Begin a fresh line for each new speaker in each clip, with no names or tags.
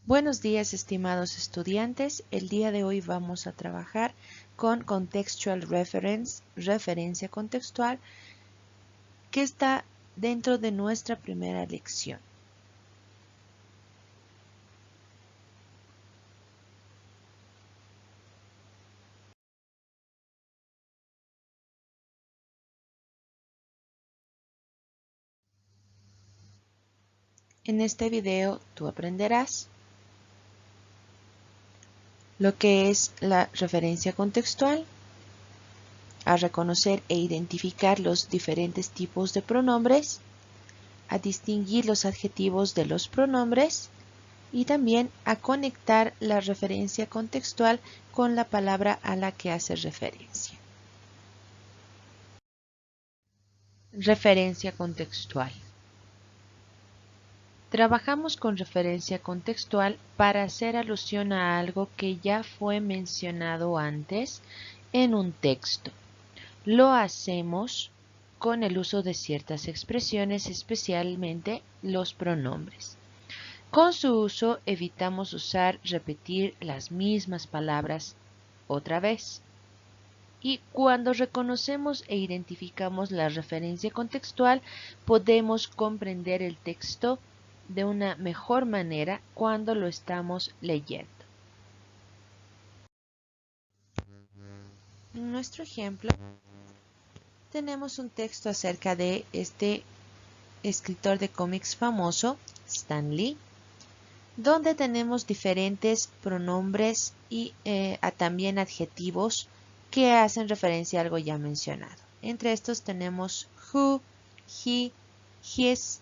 Buenos días, estimados estudiantes. El día de hoy vamos a trabajar con Contextual Reference, referencia contextual, que está dentro de nuestra primera lección. En este video tú aprenderás lo que es la referencia contextual, a reconocer e identificar los diferentes tipos de pronombres, a distinguir los adjetivos de los pronombres y también a conectar la referencia contextual con la palabra a la que hace referencia. Referencia contextual. Trabajamos con referencia contextual para hacer alusión a algo que ya fue mencionado antes en un texto. Lo hacemos con el uso de ciertas expresiones, especialmente los pronombres. Con su uso evitamos repetir las mismas palabras otra vez. Y cuando reconocemos e identificamos la referencia contextual, podemos comprender el texto de una mejor manera cuando lo estamos leyendo. En nuestro ejemplo, tenemos un texto acerca de este escritor de cómics famoso, Stan Lee, donde tenemos diferentes pronombres y también adjetivos que hacen referencia a algo ya mencionado. Entre estos tenemos who, he, his,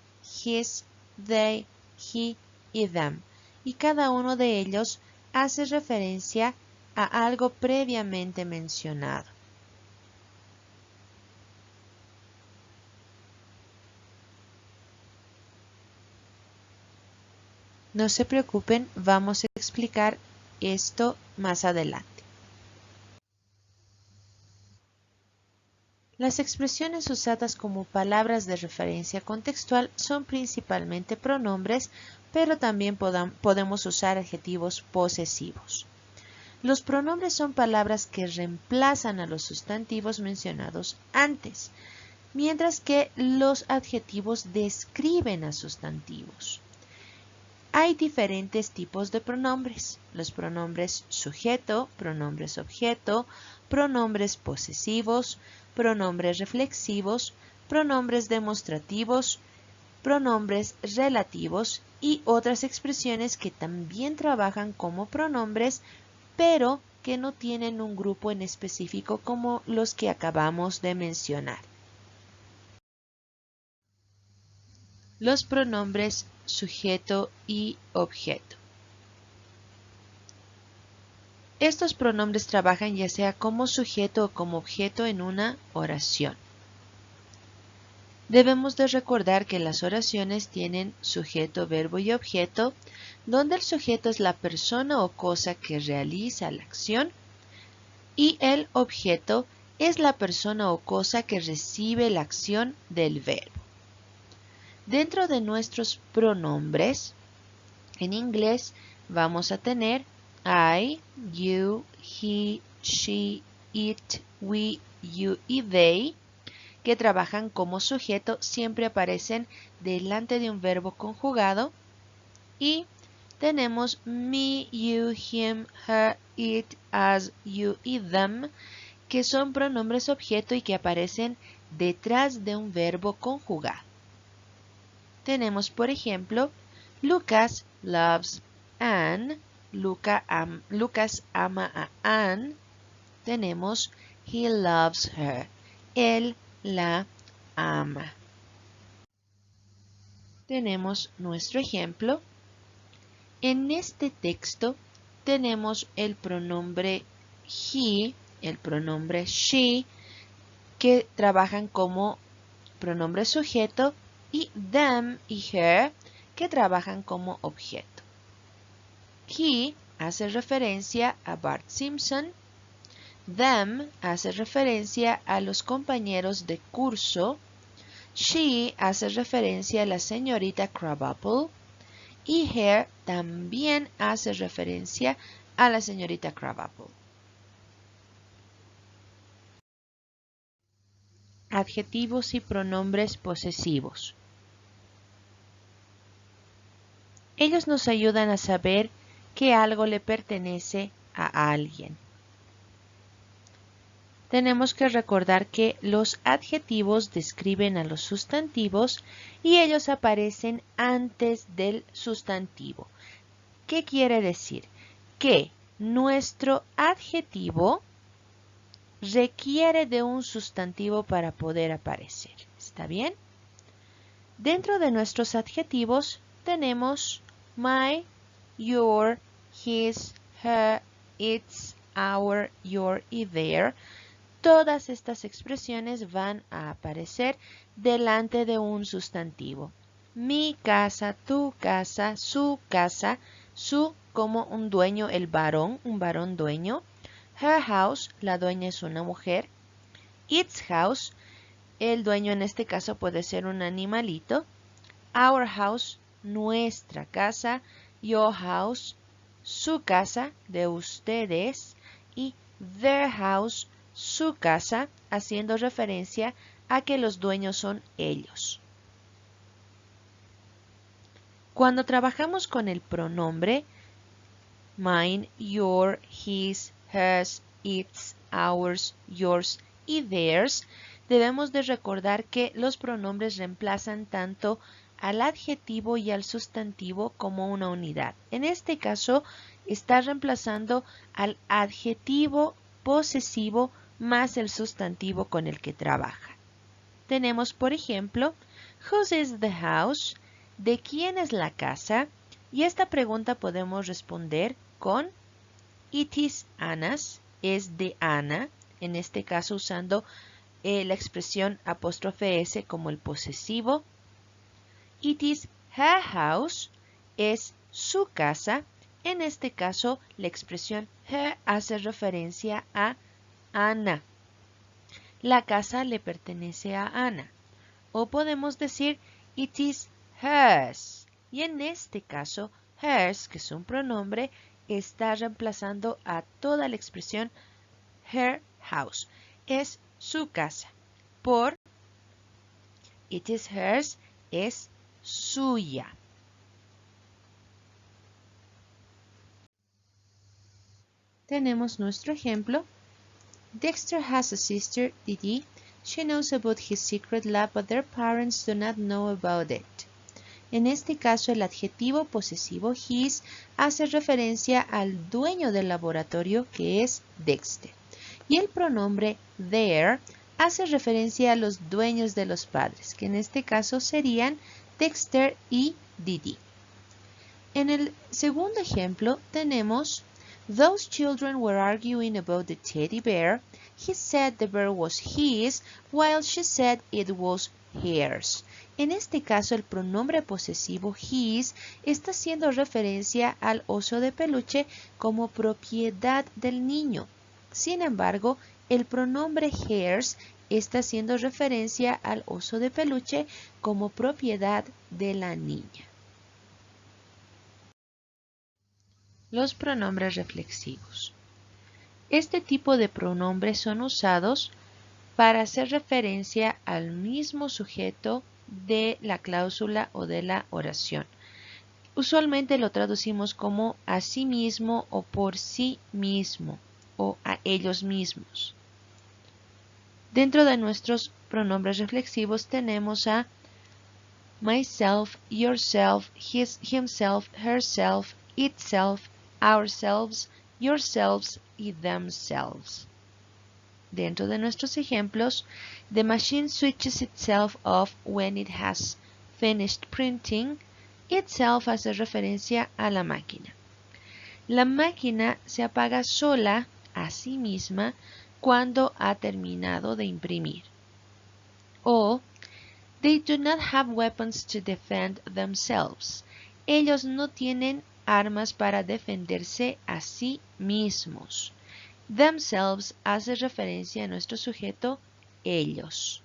they, he y them. Y cada uno de ellos hace referencia a algo previamente mencionado. No se preocupen, vamos a explicar esto más adelante. Las expresiones usadas como palabras de referencia contextual son principalmente pronombres, pero también podemos usar adjetivos posesivos. Los pronombres son palabras que reemplazan a los sustantivos mencionados antes, mientras que los adjetivos describen a sustantivos. Hay diferentes tipos de pronombres: los pronombres sujeto, pronombres objeto, pronombres posesivos, pronombres reflexivos, pronombres demostrativos, pronombres relativos y otras expresiones que también trabajan como pronombres, pero que no tienen un grupo en específico como los que acabamos de mencionar. Los pronombres sujeto y objeto. Estos pronombres trabajan ya sea como sujeto o como objeto en una oración. Debemos de recordar que las oraciones tienen sujeto, verbo y objeto, donde el sujeto es la persona o cosa que realiza la acción y el objeto es la persona o cosa que recibe la acción del verbo. Dentro de nuestros pronombres, en inglés vamos a tener I, you, he, she, it, we, you y they, que trabajan como sujeto, siempre aparecen delante de un verbo conjugado. Y tenemos me, you, him, her, it, us, you y them, que son pronombres objeto y que aparecen detrás de un verbo conjugado. Tenemos, por ejemplo, Lucas loves Anne. Lucas ama a Anne. Tenemos he loves her. Él la ama. Tenemos nuestro ejemplo. En este texto tenemos el pronombre he, el pronombre she, que trabajan como pronombre sujeto, y them y her, que trabajan como objeto. He hace referencia a Bart Simpson. Them hace referencia a los compañeros de curso. She hace referencia a la señorita Crabapple. Y her también hace referencia a la señorita Crabapple. Adjetivos y pronombres posesivos. Ellos nos ayudan a saber que algo le pertenece a alguien. Tenemos que recordar que los adjetivos describen a los sustantivos y ellos aparecen antes del sustantivo. ¿Qué quiere decir? Que nuestro adjetivo requiere de un sustantivo para poder aparecer. ¿Está bien? Dentro de nuestros adjetivos tenemos my, your, his, her, its, our, your y their. Todas estas expresiones van a aparecer delante de un sustantivo. Mi casa, tu casa, su como un dueño, el varón, un varón dueño. Her house, la dueña es una mujer. Its house, el dueño en este caso puede ser un animalito. Our house, nuestra casa. Your house, su casa, de ustedes. Y their house, su casa, haciendo referencia a que los dueños son ellos. Cuando trabajamos con el pronombre mine, your, his, hers, its, ours, yours y theirs, debemos de recordar que los pronombres reemplazan tanto al adjetivo y al sustantivo como una unidad. En este caso, está reemplazando al adjetivo posesivo más el sustantivo con el que trabaja. Tenemos, por ejemplo, whose is the house? ¿De quién es la casa? Y esta pregunta podemos responder con it is Anna's, es de Ana, en este caso usando la expresión apóstrofe S como el posesivo. It is her house, es su casa, en este caso la expresión her hace referencia a Ana. La casa le pertenece a Ana. O podemos decir it is hers. Y en este caso, hers, que es un pronombre, está reemplazando a toda la expresión her house. Es su casa. Por it is hers, es suya. Tenemos nuestro ejemplo. Dexter has a sister, Didi. She knows about his secret lab, but their parents do not know about it. En este caso, el adjetivo posesivo his hace referencia al dueño del laboratorio, que es Dexter. Y el pronombre their hace referencia a los dueños de los padres, que en este caso serían Dexter y Didi. En el segundo ejemplo tenemos those children were arguing about the teddy bear. He said the bear was his, while she said it was hers. En este caso, el pronombre posesivo his está haciendo referencia al oso de peluche como propiedad del niño. Sin embargo, el pronombre hers está haciendo referencia al oso de peluche como propiedad de la niña. Los pronombres reflexivos. Este tipo de pronombres son usados para hacer referencia al mismo sujeto de la cláusula o de la oración. Usualmente lo traducimos como a sí mismo o por sí mismo o a ellos mismos. Dentro de nuestros pronombres reflexivos tenemos a myself, yourself, his, himself, herself, itself, ourselves, yourselves y themselves. Dentro de nuestros ejemplos, the machine switches itself off when it has finished printing. Itself hace referencia a la máquina. La máquina se apaga sola a sí misma cuando ha terminado de imprimir. O they do not have weapons to defend themselves. Ellos no tienen armas para defenderse a sí mismos. Themselves hace referencia a nuestro sujeto, ellos.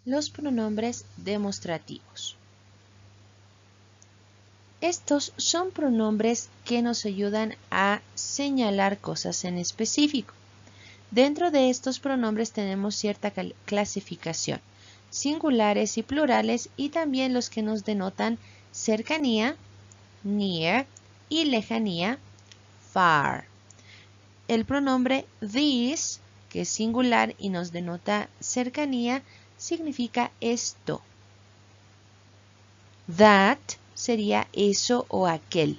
Los pronombres demostrativos. Estos son pronombres que nos ayudan a señalar cosas en específico. Dentro de estos pronombres tenemos cierta clasificación, singulares y plurales, y también los que nos denotan cercanía, near, y lejanía, far. El pronombre these, que es singular y nos denota cercanía, significa esto. That sería eso o aquel.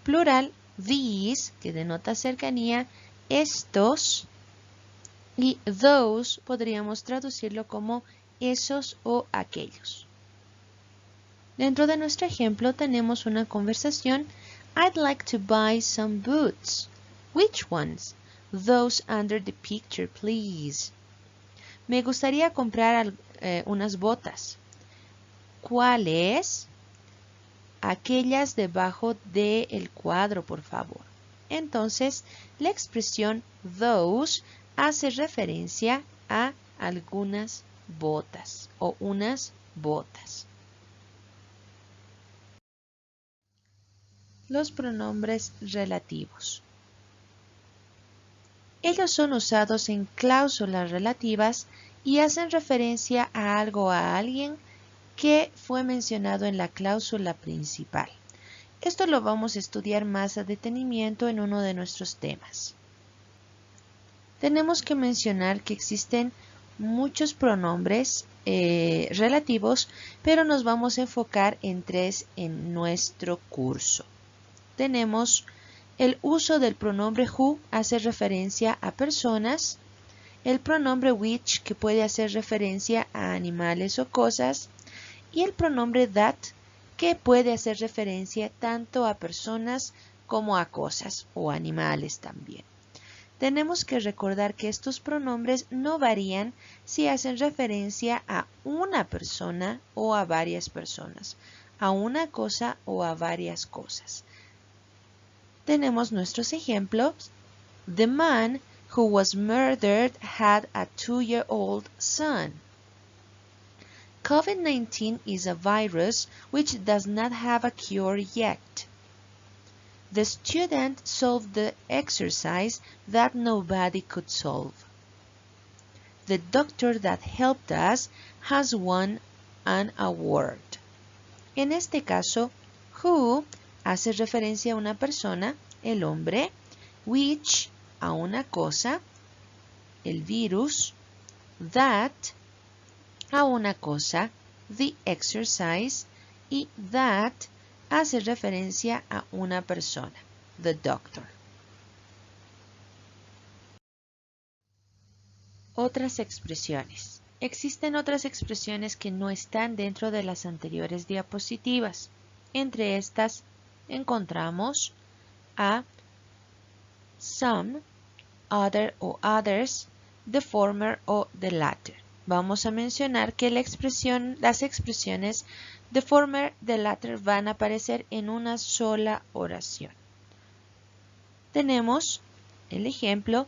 Plural, these, que denota cercanía, estos. Y those podríamos traducirlo como esos o aquellos. Dentro de nuestro ejemplo tenemos una conversación. I'd like to buy some boots. Which ones? Those under the picture, please. Me gustaría comprar unas botas. ¿Cuáles? Aquellas debajo del cuadro, por favor. Entonces, la expresión those hace referencia a algunas botas o unas botas. Los pronombres relativos. Ellos son usados en cláusulas relativas y hacen referencia a algo o a alguien que fue mencionado en la cláusula principal. Esto lo vamos a estudiar más a detenimiento en uno de nuestros temas. Tenemos que mencionar que existen muchos pronombres relativos, pero nos vamos a enfocar en 3 en nuestro curso. Tenemos el uso del pronombre who, hace referencia a personas, el pronombre which, que puede hacer referencia a animales o cosas, y el pronombre that, que puede hacer referencia tanto a personas como a cosas o animales también. Tenemos que recordar que estos pronombres no varían si hacen referencia a una persona o a varias personas, a una cosa o a varias cosas. Tenemos nuestros ejemplos. The man who was murdered had a 2-year-old son. COVID-19 is a virus which does not have a cure yet. The student solved the exercise that nobody could solve. The doctor that helped us has won an award. En este caso, who hace referencia a una persona, el hombre, which a una cosa, el virus, that a una cosa, the exercise, y that hace referencia a una persona, the doctor. Otras expresiones. Existen otras expresiones que no están dentro de las anteriores diapositivas. Entre estas encontramos a some, other o others, the former o the latter. Vamos a mencionar que las expresiones the former, the latter van a aparecer en una sola oración. Tenemos el ejemplo,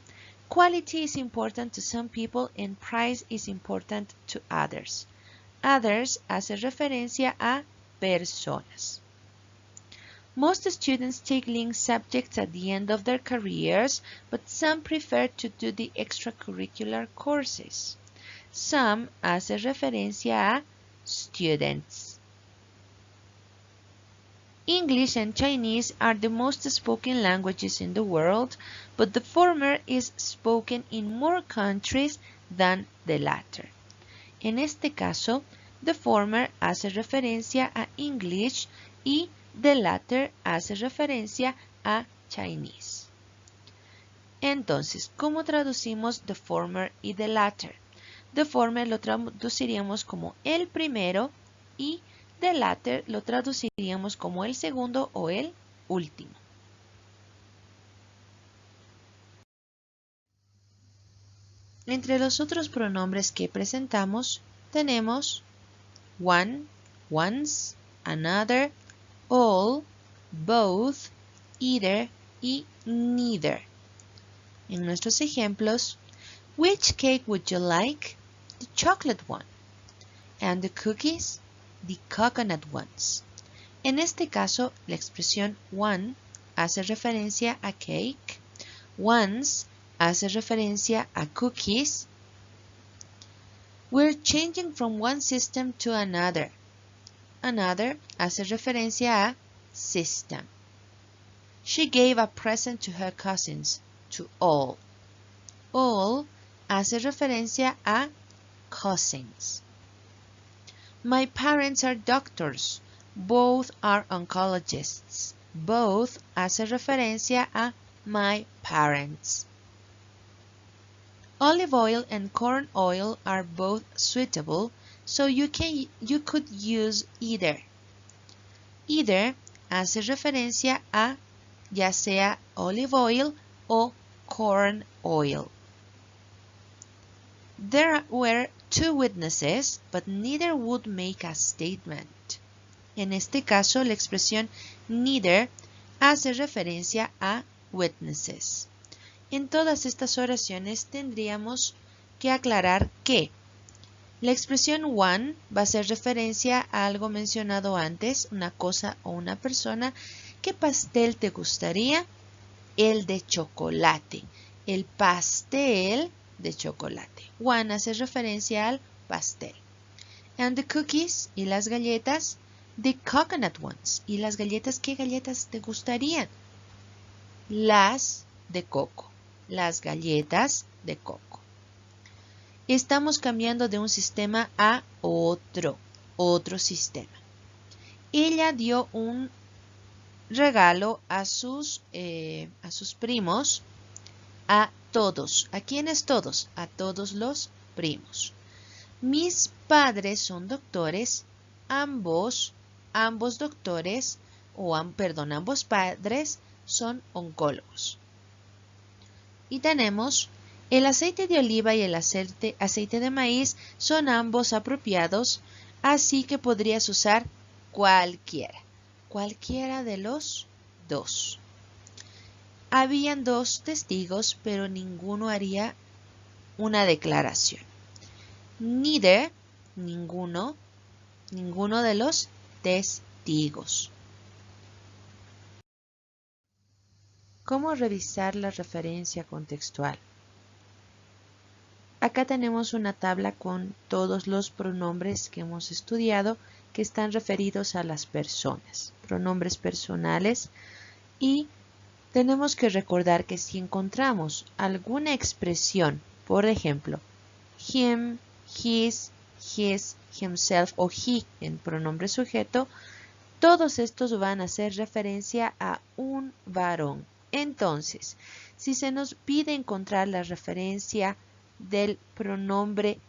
quality is important to some people and price is important to others. Others hace referencia a personas. Most students take linked subjects at the end of their careers, but some prefer to do the extracurricular courses. Some hace referencia a students. English and Chinese are the most spoken languages in the world, but the former is spoken in more countries than the latter. En este caso, the former hace referencia a English y the latter hace referencia a Chinese. Entonces, ¿cómo traducimos the former y the latter? The former lo traduciríamos como el primero y the latter lo traduciríamos como el segundo o el último. Entre los otros pronombres que presentamos tenemos one, once, another, all, both, either y neither. En nuestros ejemplos, which cake would you like? The chocolate one. And the cookies? The coconut ones. En este caso, la expresión one hace referencia a cake, once hace referencia a cookies. We're changing from one system to another. Another hace referencia a system. She gave a present to her cousins, to all. All hace referencia a cousins. My parents are doctors. Both are oncologists. Both hace referencia a my parents. Olive oil and corn oil are both suitable, so you could use either. Either hace referencia a ya sea olive oil o corn oil. There were two witnesses, but neither would make a statement. En este caso, la expresión neither hace referencia a witnesses. En todas estas oraciones tendríamos que aclarar que la expresión one va a hacer referencia a algo mencionado antes, una cosa o una persona. ¿Qué pastel te gustaría? El de chocolate. El pastel de chocolate. One hace referencia al pastel. And the cookies y las galletas, the coconut ones. ¿Y las galletas qué galletas te gustarían? Las de coco. Las galletas de coco. Estamos cambiando de un sistema a otro sistema. Ella dio un regalo a sus primos, a todos. ¿A quiénes todos? A todos los primos. Mis padres son doctores, ambos doctores, ambos padres son oncólogos. Y tenemos el aceite de oliva y el aceite de maíz son ambos apropiados, así que podrías usar cualquiera de los dos. Habían dos testigos, pero ninguno haría una declaración. Neither, ninguno de los testigos. ¿Cómo revisar la referencia contextual? Acá tenemos una tabla con todos los pronombres que hemos estudiado que están referidos a las personas, pronombres personales, y tenemos que recordar que si encontramos alguna expresión, por ejemplo, him, his, himself o he en pronombre sujeto, todos estos van a hacer referencia a un varón. Entonces, si se nos pide encontrar la referencia del pronombre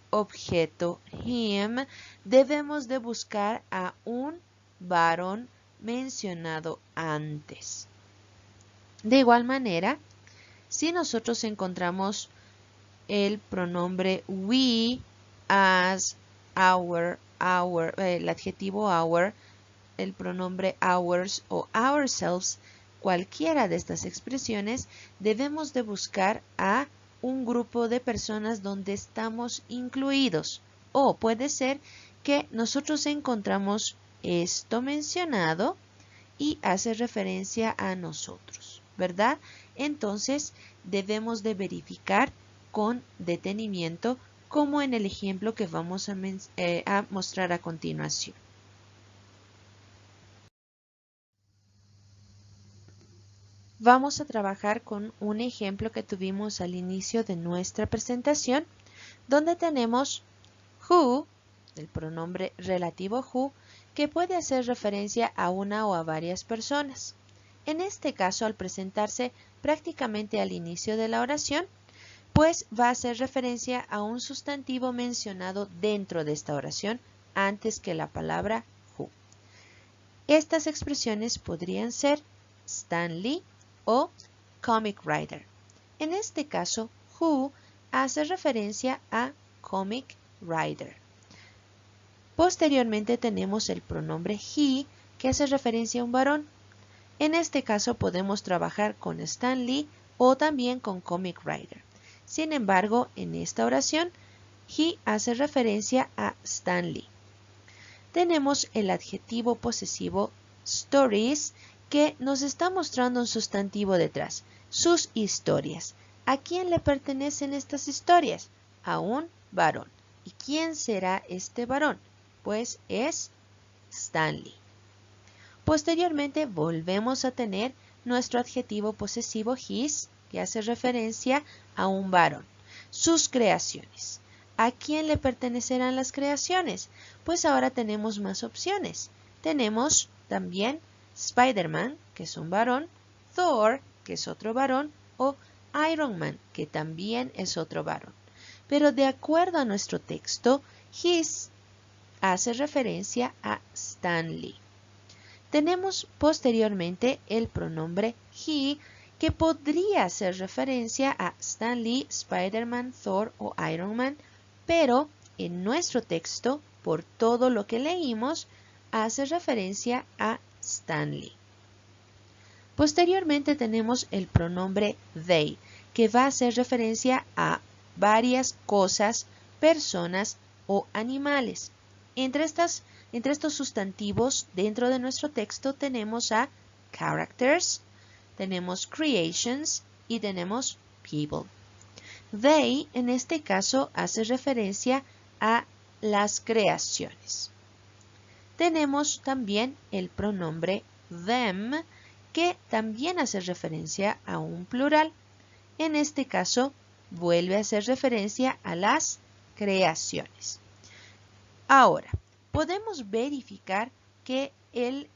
objeto him, debemos de buscar a un varón mencionado antes. De igual manera, si nosotros encontramos el pronombre we, as, our, el adjetivo our, el pronombre ours o ourselves, cualquiera de estas expresiones, debemos de buscar a un grupo de personas donde estamos incluidos. O puede ser que nosotros encontramos esto mencionado y hace referencia a nosotros, ¿verdad? Entonces debemos de verificar con detenimiento, como en el ejemplo que vamos a mostrar a continuación. Vamos a trabajar con un ejemplo que tuvimos al inicio de nuestra presentación, donde tenemos who, el pronombre relativo who, que puede hacer referencia a una o a varias personas. En este caso, al presentarse prácticamente al inicio de la oración, pues va a hacer referencia a un sustantivo mencionado dentro de esta oración antes que la palabra who. Estas expresiones podrían ser Stan Lee o comic writer. En este caso, who hace referencia a comic writer. Posteriormente tenemos el pronombre he, que hace referencia a un varón. En este caso podemos trabajar con Stan Lee o también con comic writer. Sin embargo, en esta oración, he hace referencia a Stan Lee. tenemos el adjetivo posesivo stories, que nos está mostrando un sustantivo detrás, sus historias. ¿A quién le pertenecen estas historias? A un varón. ¿Y quién será este varón? Pues es Stanley. Posteriormente volvemos a tener nuestro adjetivo posesivo his, que hace referencia a un varón. Sus creaciones. ¿A quién le pertenecerán las creaciones? Pues ahora tenemos más opciones. Tenemos también Spider-Man, que es un varón, Thor, que es otro varón, o Iron Man, que también es otro varón. Pero de acuerdo a nuestro texto, his hace referencia a Stanley. Tenemos posteriormente el pronombre he, que podría hacer referencia a Stanley, Spider-Man, Thor o Iron Man, pero en nuestro texto, por todo lo que leímos, hace referencia a Stanley. Posteriormente tenemos el pronombre they, que va a hacer referencia a varias cosas, personas o animales. Entre estos sustantivos dentro de nuestro texto tenemos a characters, tenemos creations y tenemos people. They en este caso hace referencia a las creaciones. Tenemos también el pronombre them, que también hace referencia a un plural. En este caso vuelve a hacer referencia a las creaciones. Ahora, podemos verificar que el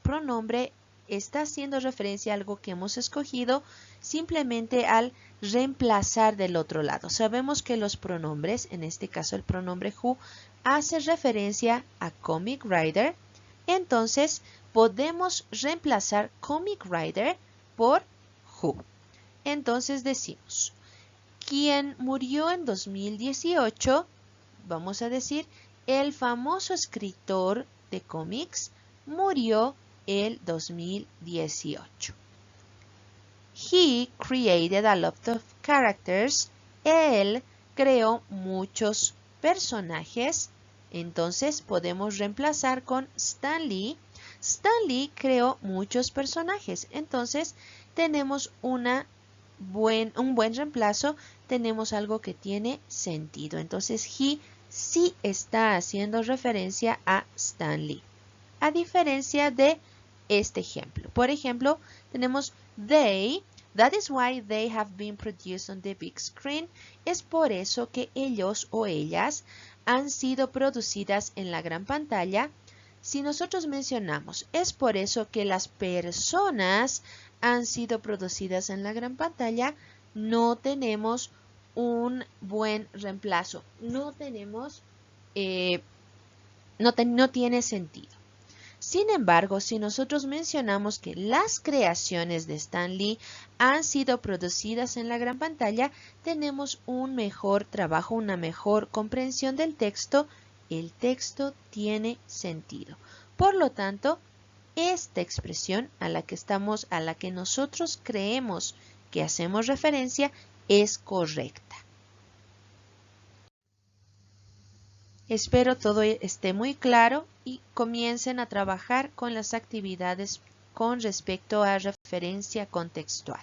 pronombre está haciendo referencia a algo que hemos escogido simplemente al reemplazar del otro lado. Sabemos que los pronombres, en este caso el pronombre who, hace referencia a comic writer. Entonces, podemos reemplazar comic writer por who. Entonces decimos, quien murió en 2018, vamos a decir, el famoso escritor de cómics murió el 2018. He created a lot of characters. Él creó muchos personajes. Entonces podemos reemplazar con Stanley. Stanley creó muchos personajes. Entonces tenemos un buen reemplazo. Tenemos algo que tiene sentido. Entonces he sí está haciendo referencia a Stanley. A diferencia de este ejemplo. Por ejemplo, tenemos they, that is why they have been produced on the big screen. Es por eso que ellos o ellas han sido producidas en la gran pantalla. Si nosotros mencionamos, es por eso que las personas han sido producidas en la gran pantalla, no tenemos un buen reemplazo. No tenemos, no tiene sentido. Sin embargo, si nosotros mencionamos que las creaciones de Stanley han sido producidas en la gran pantalla, tenemos un mejor trabajo, una mejor comprensión del texto. El texto tiene sentido. Por lo tanto, esta expresión a la que nosotros creemos que hacemos referencia es correcta. Espero todo esté muy claro y comiencen a trabajar con las actividades con respecto a referencia contextual.